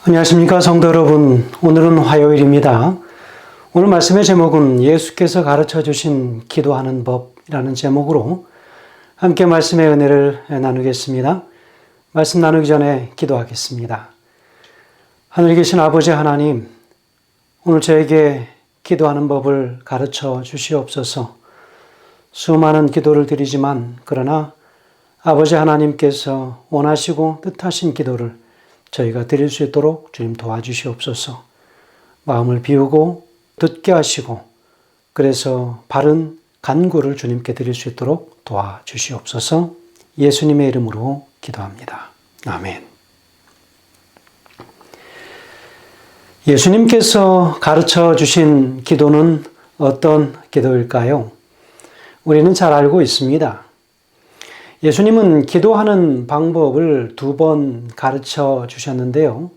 안녕하십니까 성도 여러분. 오늘은 화요일입니다. 오늘 말씀의 제목은 예수께서 가르쳐 주신 기도하는 법이라는 제목으로 함께 말씀의 은혜를 나누겠습니다. 말씀 나누기 전에 기도하겠습니다. 하늘에 계신 아버지 하나님, 오늘 저에게 기도하는 법을 가르쳐 주시옵소서. 수많은 기도를 드리지만 그러나 아버지 하나님께서 원하시고 뜻하신 기도를 저희가 드릴 수 있도록 주님 도와주시옵소서. 마음을 비우고 듣게 하시고 그래서 바른 간구를 주님께 드릴 수 있도록 도와주시옵소서. 예수님의 이름으로 기도합니다. 아멘. 예수님께서 가르쳐 주신 기도는 어떤 기도일까요? 우리는 잘 알고 있습니다. 예수님은 기도하는 방법을 2번 가르쳐 주셨는데요.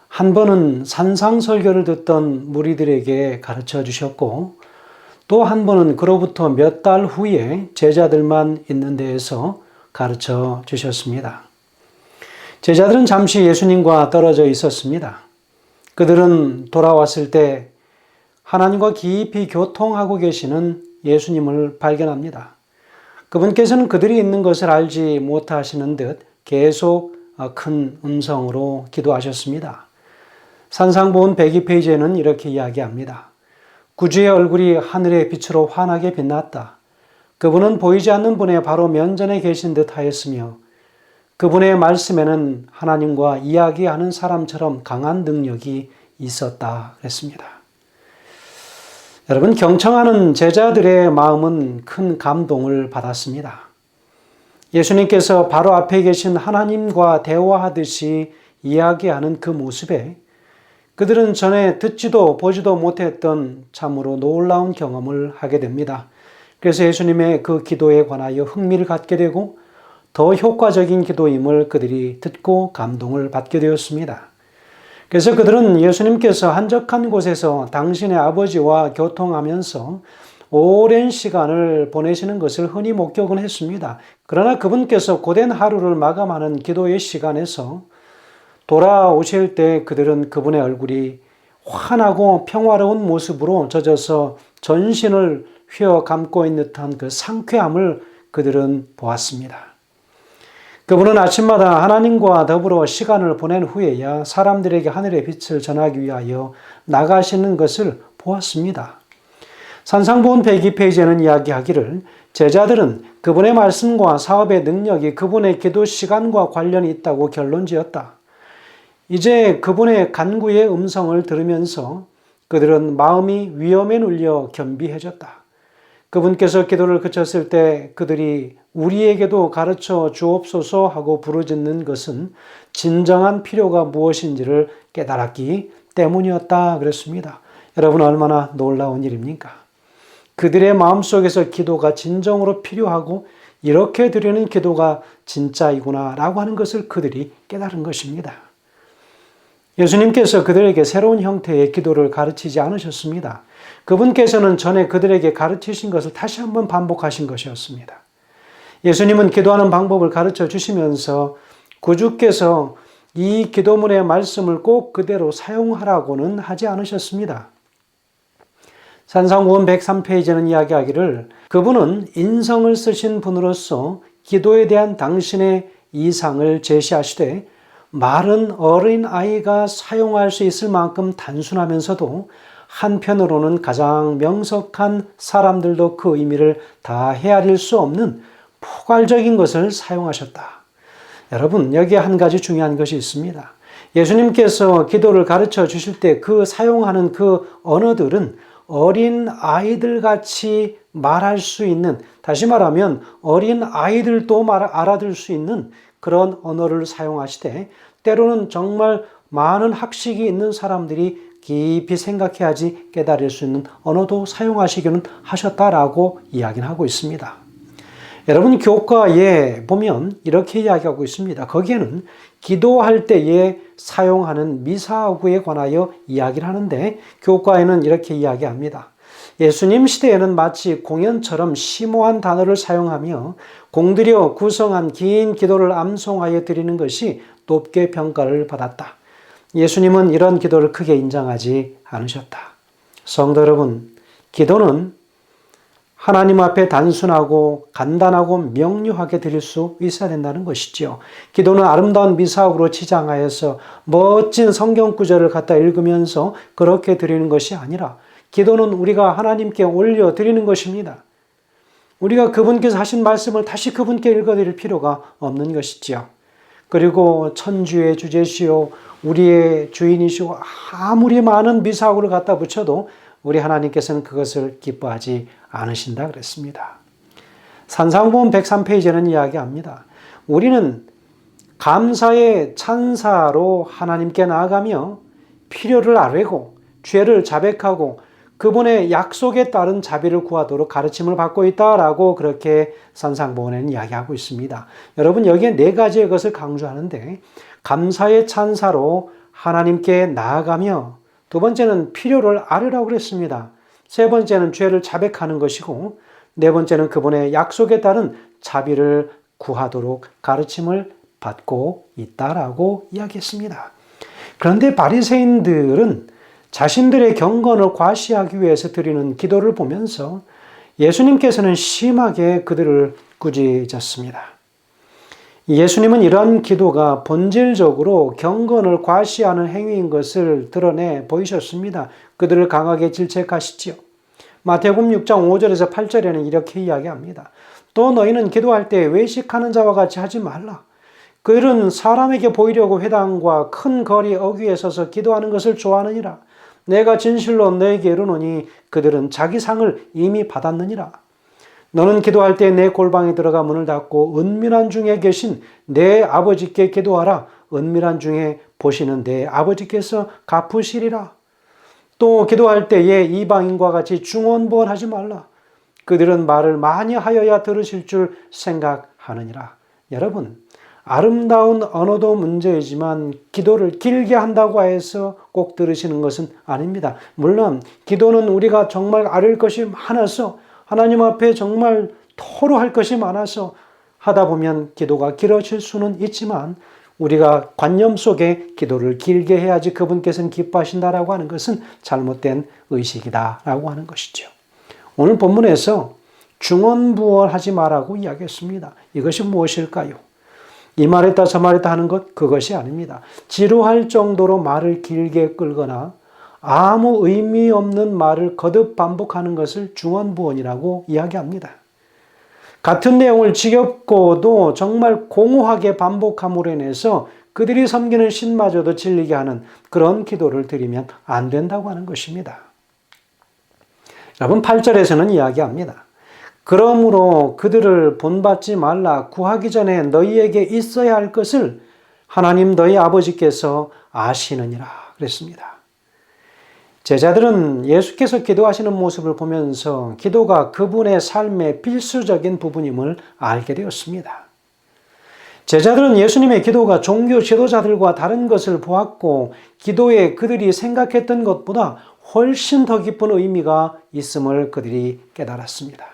한 번은 산상설교를 듣던 무리들에게 가르쳐 주셨고, 또 한 번은 그로부터 몇 달 후에 제자들만 있는 데에서 가르쳐 주셨습니다. 제자들은 잠시 예수님과 떨어져 있었습니다. 그들은 돌아왔을 때 하나님과 깊이 교통하고 계시는 예수님을 발견합니다. 그분께서는 그들이 있는 것을 알지 못하시는 듯 계속 큰 음성으로 기도하셨습니다. 산상보훈 102페이지에는 이렇게 이야기합니다. 구주의 얼굴이 하늘의 빛으로 환하게 빛났다. 그분은 보이지 않는 분의 바로 면전에 계신 듯 하였으며 그분의 말씀에는 하나님과 이야기하는 사람처럼 강한 능력이 있었다 그랬습니다. 여러분, 경청하는 제자들의 마음은 큰 감동을 받았습니다. 예수님께서 바로 앞에 계신 하나님과 대화하듯이 이야기하는 그 모습에 그들은 전에 듣지도 보지도 못했던 참으로 놀라운 경험을 하게 됩니다. 그래서 예수님의 그 기도에 관하여 흥미를 갖게 되고 더 효과적인 기도임을 그들이 듣고 감동을 받게 되었습니다. 그래서 그들은 예수님께서 한적한 곳에서 당신의 아버지와 교통하면서 오랜 시간을 보내시는 것을 흔히 목격은 했습니다. 그러나 그분께서 고된 하루를 마감하는 기도의 시간에서 돌아오실 때 그들은 그분의 얼굴이 환하고 평화로운 모습으로 젖어서 전신을 휘어 감고 있는 듯한 그 상쾌함을 그들은 보았습니다. 그분은 아침마다 하나님과 더불어 시간을 보낸 후에야 사람들에게 하늘의 빛을 전하기 위하여 나가시는 것을 보았습니다. 산상보훈 102페이지에는 이야기하기를 제자들은 그분의 말씀과 사업의 능력이 그분의 기도 시간과 관련이 있다고 결론지었다. 이제 그분의 간구의 음성을 들으면서 그들은 마음이 위험에 눌려 겸비해졌다. 그분께서 기도를 그쳤을 때 그들이 우리에게도 가르쳐 주옵소서 하고 부르짖는 것은 진정한 필요가 무엇인지를 깨달았기 때문이었다 그랬습니다. 여러분, 얼마나 놀라운 일입니까? 그들의 마음속에서 기도가 진정으로 필요하고 이렇게 드리는 기도가 진짜이구나 라고 하는 것을 그들이 깨달은 것입니다. 예수님께서 그들에게 새로운 형태의 기도를 가르치지 않으셨습니다. 그분께서는 전에 그들에게 가르치신 것을 다시 한번 반복하신 것이었습니다. 예수님은 기도하는 방법을 가르쳐 주시면서 구주께서 이 기도문의 말씀을 꼭 그대로 사용하라고는 하지 않으셨습니다. 산상보훈 103페이지는 이야기하기를 그분은 인성을 쓰신 분으로서 기도에 대한 당신의 이상을 제시하시되 말은 어린아이가 사용할 수 있을 만큼 단순하면서도 한편으로는 가장 명석한 사람들도 그 의미를 다 헤아릴 수 없는 포괄적인 것을 사용하셨다. 여러분, 여기에 한 가지 중요한 것이 있습니다. 예수님께서 기도를 가르쳐 주실 때 그 사용하는 그 언어들은 어린 아이들 같이 말할 수 있는, 다시 말하면 어린 아이들도 알아들 수 있는 그런 언어를 사용하시되 때로는 정말 많은 학식이 있는 사람들이 깊이 생각해야지 깨달을 수 있는 언어도 사용하시기는 하셨다라고 이야기를 하고 있습니다. 여러분, 교과에 보면 이렇게 이야기하고 있습니다. 거기에는 기도할 때에 사용하는 미사구에 관하여 이야기를 하는데 교과에는 이렇게 이야기합니다. 예수님 시대에는 마치 공연처럼 심오한 단어를 사용하며 공들여 구성한 긴 기도를 암송하여 드리는 것이 높게 평가를 받았다. 예수님은 이런 기도를 크게 인정하지 않으셨다. 성도 여러분, 기도는 하나님 앞에 단순하고 간단하고 명료하게 드릴 수 있어야 된다는 것이죠. 기도는 아름다운 미사옥으로 치장하여서 멋진 성경 구절을 갖다 읽으면서 그렇게 드리는 것이 아니라 기도는 우리가 하나님께 올려 드리는 것입니다. 우리가 그분께서 하신 말씀을 다시 그분께 읽어드릴 필요가 없는 것이지요. 그리고 천주의 주제시요 우리의 주인이시고 아무리 많은 미사옥을 갖다 붙여도 우리 하나님께서는 그것을 기뻐하지 않으신다 그랬습니다. 산상보험 103페이지에는 이야기합니다. 우리는 감사의 찬사로 하나님께 나아가며 필요를 아뢰고 죄를 자백하고 그분의 약속에 따른 자비를 구하도록 가르침을 받고 있다라고 그렇게 산상보험에는 이야기하고 있습니다. 여러분 여기에 네 가지의 것을 강조하는데 감사의 찬사로 하나님께 나아가며 두 번째는 필요를 아뢰라고 그랬습니다. 세 번째는 죄를 자백하는 것이고 네 번째는 그분의 약속에 따른 자비를 구하도록 가르침을 받고 있다라고 이야기했습니다. 그런데 바리새인들은 자신들의 경건을 과시하기 위해서 드리는 기도를 보면서 예수님께서는 심하게 그들을 꾸짖었습니다. 예수님은 이러한 기도가 본질적으로 경건을 과시하는 행위인 것을 드러내 보이셨습니다. 그들을 강하게 질책하시지요. 마태복음 6장 5절에서 8절에는 이렇게 이야기합니다. 또 너희는 기도할 때 외식하는 자와 같이 하지 말라. 그들은 사람에게 보이려고 회당과 큰 거리 어귀에 서서 기도하는 것을 좋아하느니라. 내가 진실로 너에게 이르노니 그들은 자기 상을 이미 받았느니라. 너는 기도할 때 내 골방에 들어가 문을 닫고 은밀한 중에 계신 내 아버지께 기도하라. 은밀한 중에 보시는 내 아버지께서 갚으시리라. 또 기도할 때에 이방인과 같이 중언부언하지 말라. 그들은 말을 많이 하여야 들으실 줄 생각하느니라. 여러분, 아름다운 언어도 문제이지만 기도를 길게 한다고 해서 꼭 들으시는 것은 아닙니다. 물론 기도는 우리가 정말 아뢰을 것이 많아서 하나님 앞에 정말 토로할 것이 많아서 하다 보면 기도가 길어질 수는 있지만 우리가 관념 속에 기도를 길게 해야지 그분께서는 기뻐하신다라고 하는 것은 잘못된 의식이다라고 하는 것이죠. 오늘 본문에서 중언부언하지 말라고 이야기했습니다. 이것이 무엇일까요? 이 말했다 저 말했다 하는 것 그것이 아닙니다. 지루할 정도로 말을 길게 끌거나 아무 의미 없는 말을 거듭 반복하는 것을 중언부언이라고 이야기합니다. 같은 내용을 지겹고도 정말 공허하게 반복함으로 인해서 그들이 섬기는 신마저도 질리게 하는 그런 기도를 드리면 안 된다고 하는 것입니다. 여러분 8절에서는 이야기합니다. 그러므로 그들을 본받지 말라. 구하기 전에 너희에게 있어야 할 것을 하나님 너희 아버지께서 아시느니라 그랬습니다. 제자들은 예수께서 기도하시는 모습을 보면서 기도가 그분의 삶의 필수적인 부분임을 알게 되었습니다. 제자들은 예수님의 기도가 종교 지도자들과 다른 것을 보았고 기도에 그들이 생각했던 것보다 훨씬 더 깊은 의미가 있음을 그들이 깨달았습니다.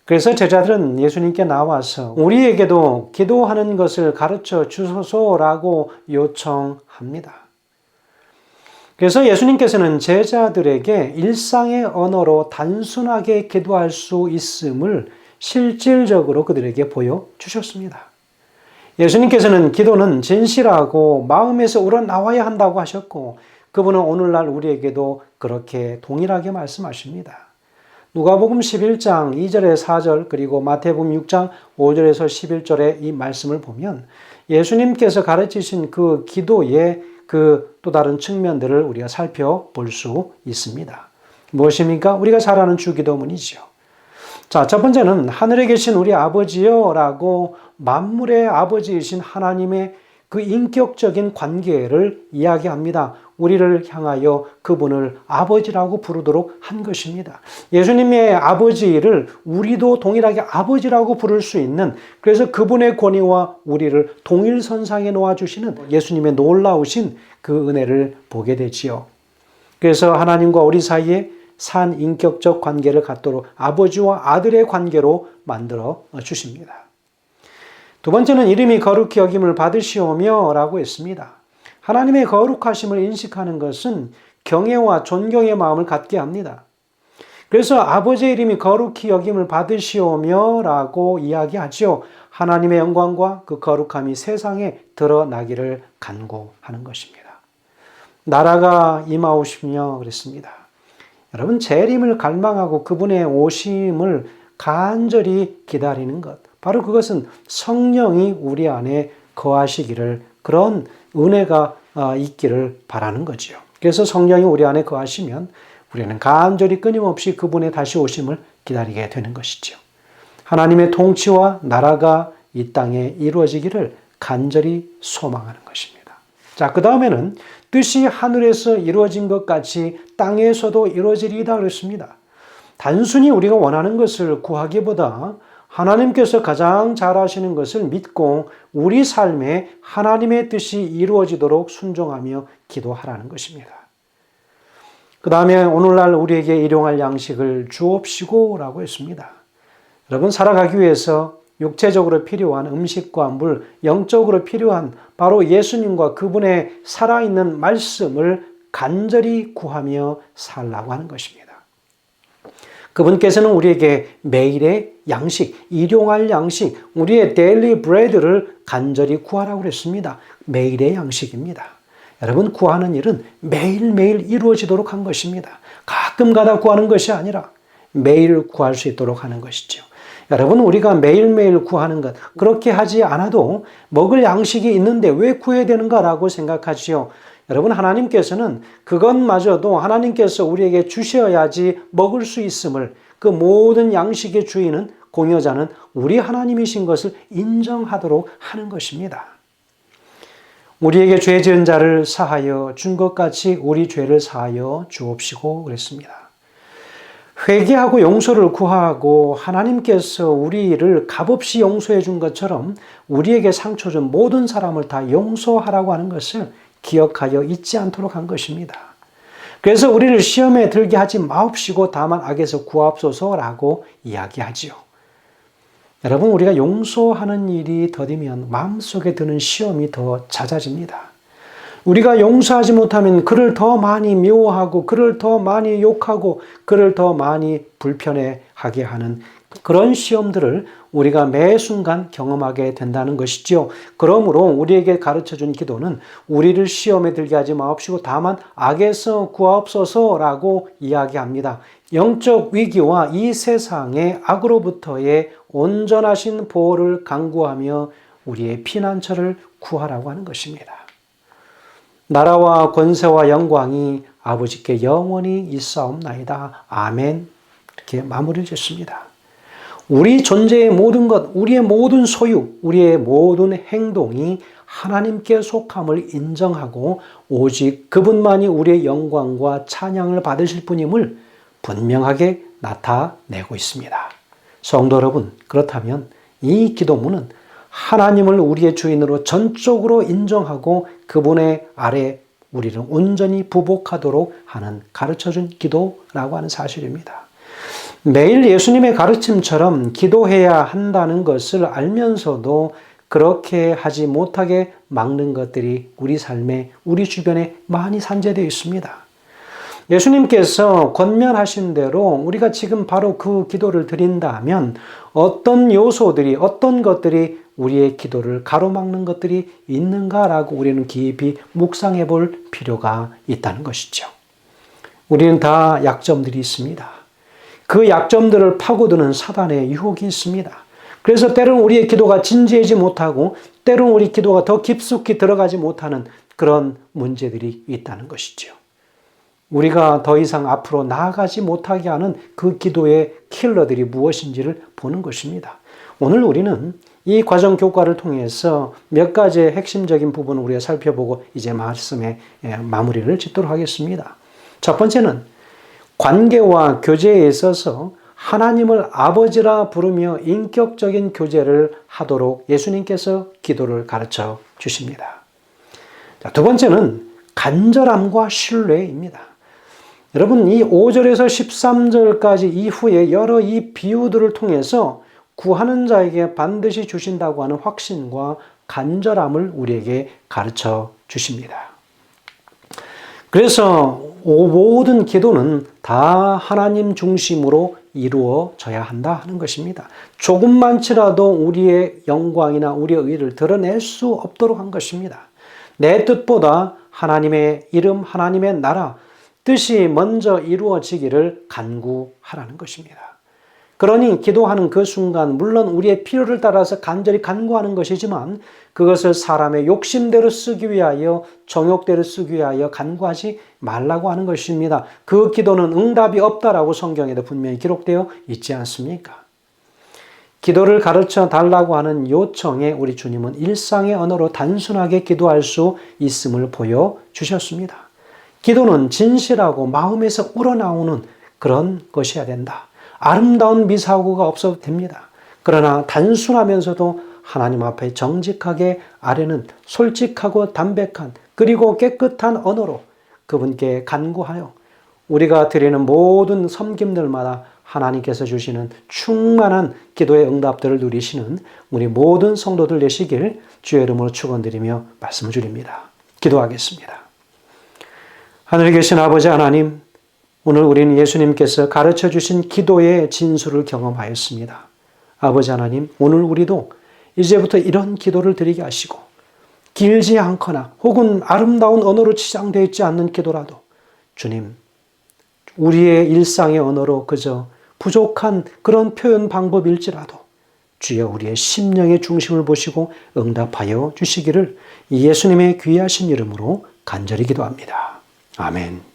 그래서 제자들은 예수님께 나와서 우리에게도 기도하는 것을 가르쳐 주소서라고 요청합니다. 그래서 예수님께서는 제자들에게 일상의 언어로 단순하게 기도할 수 있음을 실질적으로 그들에게 보여주셨습니다. 예수님께서는 기도는 진실하고 마음에서 우러나와야 한다고 하셨고 그분은 오늘날 우리에게도 그렇게 동일하게 말씀하십니다. 누가복음 11장 2절에 4절 그리고 마태복음 6장 5절에서 11절의 이 말씀을 보면 예수님께서 가르치신 그 기도의 그 또 다른 측면들을 우리가 살펴볼 수 있습니다. 무엇입니까? 우리가 잘 아는 주기도문이죠. 자, 첫 번째는 하늘에 계신 우리 아버지여라고 만물의 아버지이신 하나님의 그 인격적인 관계를 이야기합니다. 우리를 향하여 그분을 아버지라고 부르도록 한 것입니다. 예수님의 아버지를 우리도 동일하게 아버지라고 부를 수 있는 그래서 그분의 권위와 우리를 동일선상에 놓아주시는 예수님의 놀라우신 그 은혜를 보게 되지요. 그래서 하나님과 우리 사이에 산 인격적 관계를 갖도록 아버지와 아들의 관계로 만들어 주십니다. 두 번째는 이름이 거룩히 여김을 받으시오며 라고 했습니다. 하나님의 거룩하심을 인식하는 것은 경외와 존경의 마음을 갖게 합니다. 그래서 아버지의 이름이 거룩히 여김을 받으시오며 라고 이야기하죠. 하나님의 영광과 그 거룩함이 세상에 드러나기를 간구하는 것입니다. 나라가 임하오시며 그랬습니다. 여러분, 재림을 갈망하고 그분의 오심을 간절히 기다리는 것, 바로 그것은 성령이 우리 안에 거하시기를, 그런 은혜가 있기를 바라는 거지요. 그래서 성령이 우리 안에 거하시면 우리는 간절히 끊임없이 그분의 다시 오심을 기다리게 되는 것이죠. 하나님의 통치와 나라가 이 땅에 이루어지기를 간절히 소망하는 것입니다. 자, 그 다음에는 뜻이 하늘에서 이루어진 것 같이 땅에서도 이루어지리이다 그랬습니다. 단순히 우리가 원하는 것을 구하기보다 하나님께서 가장 잘하시는 것을 믿고 우리 삶에 하나님의 뜻이 이루어지도록 순종하며 기도하라는 것입니다. 그 다음에 오늘날 우리에게 일용할 양식을 주옵시고 라고 했습니다. 여러분, 살아가기 위해서 육체적으로 필요한 음식과 물, 영적으로 필요한 바로 예수님과 그분의 살아있는 말씀을 간절히 구하며 살라고 하는 것입니다. 그분께서는 우리에게 매일의 양식, 일용할 양식, 우리의 데일리 브레드를 간절히 구하라고 그랬습니다. 매일의 양식입니다. 여러분, 구하는 일은 매일매일 이루어지도록 한 것입니다. 가끔가다 구하는 것이 아니라 매일 구할 수 있도록 하는 것이죠. 여러분, 우리가 매일매일 구하는 것, 그렇게 하지 않아도 먹을 양식이 있는데 왜 구해야 되는가라고 생각하지요. 여러분, 하나님께서는 그것마저도 하나님께서 우리에게 주셔야지 먹을 수 있음을, 그 모든 양식의 주인은, 공여자는 우리 하나님이신 것을 인정하도록 하는 것입니다. 우리에게 죄 지은 자를 사하여 준 것 같이 우리 죄를 사하여 주옵시고 그랬습니다. 회개하고 용서를 구하고 하나님께서 우리를 값없이 용서해 준 것처럼 우리에게 상처 준 모든 사람을 다 용서하라고 하는 것을 기억하여 잊지 않도록 한 것입니다. 그래서 우리를 시험에 들게 하지 마옵시고 다만 악에서 구하옵소서라고 이야기하지요. 여러분, 우리가 용서하는 일이 더디면 마음속에 드는 시험이 더 잦아집니다. 우리가 용서하지 못하면 그를 더 많이 미워하고 그를 더 많이 욕하고 그를 더 많이 불편해하게 하는 그런 시험들을 우리가 매 순간 경험하게 된다는 것이죠. 그러므로 우리에게 가르쳐준 기도는 우리를 시험에 들게 하지 마옵시고 다만 악에서 구하옵소서라고 이야기합니다. 영적 위기와 이 세상의 악으로부터의 온전하신 보호를 간구하며 우리의 피난처를 구하라고 하는 것입니다. 나라와 권세와 영광이 아버지께 영원히 있사옵나이다. 아멘. 이렇게 마무리를 짓습니다. 우리 존재의 모든 것, 우리의 모든 소유, 우리의 모든 행동이 하나님께 속함을 인정하고 오직 그분만이 우리의 영광과 찬양을 받으실 분임을 분명하게 나타내고 있습니다. 성도 여러분, 그렇다면 이 기도문은 하나님을 우리의 주인으로 전적으로 인정하고 그분의 아래 우리를 온전히 부복하도록 하는 가르쳐준 기도라고 하는 사실입니다. 매일 예수님의 가르침처럼 기도해야 한다는 것을 알면서도 그렇게 하지 못하게 막는 것들이 우리 삶에, 우리 주변에 많이 산재되어 있습니다. 예수님께서 권면하신 대로 우리가 지금 바로 그 기도를 드린다면 어떤 요소들이, 어떤 것들이 우리의 기도를 가로막는 것들이 있는가라고 우리는 깊이 묵상해 볼 필요가 있다는 것이죠. 우리는 다 약점들이 있습니다. 그 약점들을 파고드는 사단의 유혹이 있습니다. 그래서 때로는 우리의 기도가 진지하지 못하고 때로는 우리 기도가 더 깊숙이 들어가지 못하는 그런 문제들이 있다는 것이죠. 우리가 더 이상 앞으로 나아가지 못하게 하는 그 기도의 킬러들이 무엇인지를 보는 것입니다. 오늘 우리는 이 과정 교과를 통해서 몇 가지의 핵심적인 부분을 우리가 살펴보고 이제 말씀의 마무리를 짓도록 하겠습니다. 첫 번째는 관계와 교제에 있어서 하나님을 아버지라 부르며 인격적인 교제를 하도록 예수님께서 기도를 가르쳐 주십니다. 두 번째는 간절함과 신뢰입니다. 여러분, 이 5절에서 13절까지 이후에 여러 이 비유들을 통해서 구하는 자에게 반드시 주신다고 하는 확신과 간절함을 우리에게 가르쳐 주십니다. 그래서 모든 기도는 다 하나님 중심으로 이루어져야 한다 하는 것입니다. 조금만치라도 우리의 영광이나 우리의 의를 드러낼 수 없도록 한 것입니다. 내 뜻보다 하나님의 이름, 하나님의 나라, 뜻이 먼저 이루어지기를 간구하라는 것입니다. 그러니 기도하는 그 순간 물론 우리의 필요를 따라서 간절히 간구하는 것이지만 그것을 사람의 욕심대로 쓰기 위하여 정욕대로 쓰기 위하여 간구하지 말라고 하는 것입니다. 그 기도는 응답이 없다라고 성경에도 분명히 기록되어 있지 않습니까? 기도를 가르쳐 달라고 하는 요청에 우리 주님은 일상의 언어로 단순하게 기도할 수 있음을 보여주셨습니다. 기도는 진실하고 마음에서 우러나오는 그런 것이어야 된다. 아름다운 미사고가 없어도 됩니다. 그러나 단순하면서도 하나님 앞에 정직하게 아뢰는 솔직하고 담백한 그리고 깨끗한 언어로 그분께 간구하여 우리가 드리는 모든 섬김들마다 하나님께서 주시는 충만한 기도의 응답들을 누리시는 우리 모든 성도들 되시길 주의 이름으로 축원드리며 말씀을 드립니다. 기도하겠습니다. 하늘에 계신 아버지 하나님, 오늘 우리는 예수님께서 가르쳐 주신 기도의 진수를 경험하였습니다. 아버지 하나님, 오늘 우리도 이제부터 이런 기도를 드리게 하시고 길지 않거나 혹은 아름다운 언어로 치장되어 있지 않는 기도라도 주님, 우리의 일상의 언어로 그저 부족한 그런 표현 방법일지라도 주여 우리의 심령의 중심을 보시고 응답하여 주시기를 예수님의 귀하신 이름으로 간절히 기도합니다. 아멘.